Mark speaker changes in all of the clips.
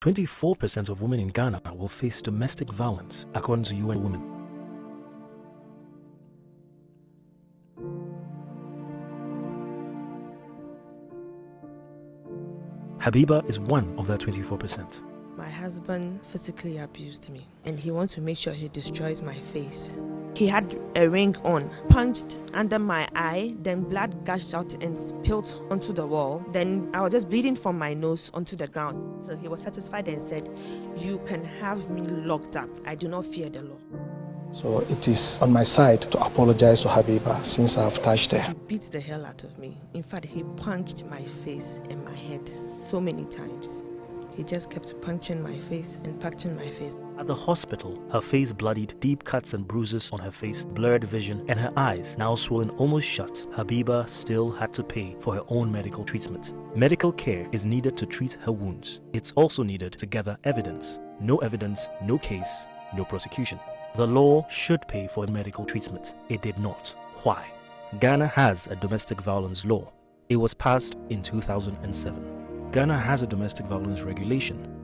Speaker 1: 24% of women in Ghana will face domestic violence, according to UN Women. Habiba is one of that 24%.
Speaker 2: My husband physically abused me, and he wants to make sure he destroys my face. He had a ring on, punched under my eye, then blood gushed out and spilled onto the wall. Then I was just bleeding from my nose onto the ground. So he was satisfied and said, "You can have me locked up. I do not fear the law."
Speaker 3: So it is on my side to apologize to Habiba since I have touched her.
Speaker 2: He beat the hell out of me. In fact, he punched my face and my head so many times. He just kept punching my face and punching my face.
Speaker 1: At the hospital, her face bloodied, deep cuts and bruises on her face, blurred vision, and her eyes now swollen almost shut. Habiba still had to pay for her own medical treatment. Medical care is needed to treat her wounds. It's also needed to gather evidence. No evidence, no case, no prosecution. The law should pay for medical treatment. It did not. Why? Ghana has a domestic violence law. It was passed in 2007. Ghana has a domestic violence regulation.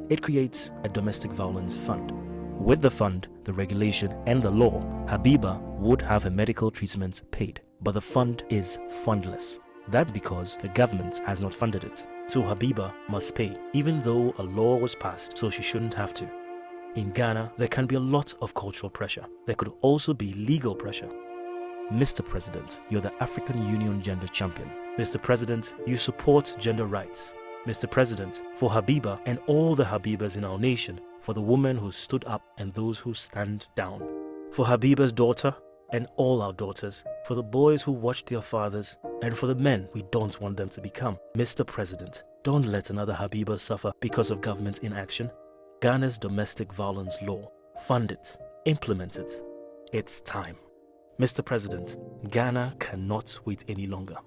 Speaker 1: It creates a domestic violence fund. With the fund, the regulation, and the law, Habiba would have her medical treatment paid. But the fund is fundless. That's because the government has not funded it. So Habiba must pay, even though a law was passed, so she shouldn't have to. In Ghana, there can be a lot of cultural pressure. There could also be legal pressure. Mr. President, you're the African Union Gender Champion. Mr. President, you support gender rights. Mr. President, for Habiba and all the Habibas in our nation, for the women who stood up and those who stand down. For Habiba's daughter and all our daughters, for the boys who watched their fathers, and for the men we don't want them to become. Mr. President, don't let another Habiba suffer because of government inaction. Ghana's domestic violence law. Fund it. Implement it. It's time. Mr. President, Ghana cannot wait any longer.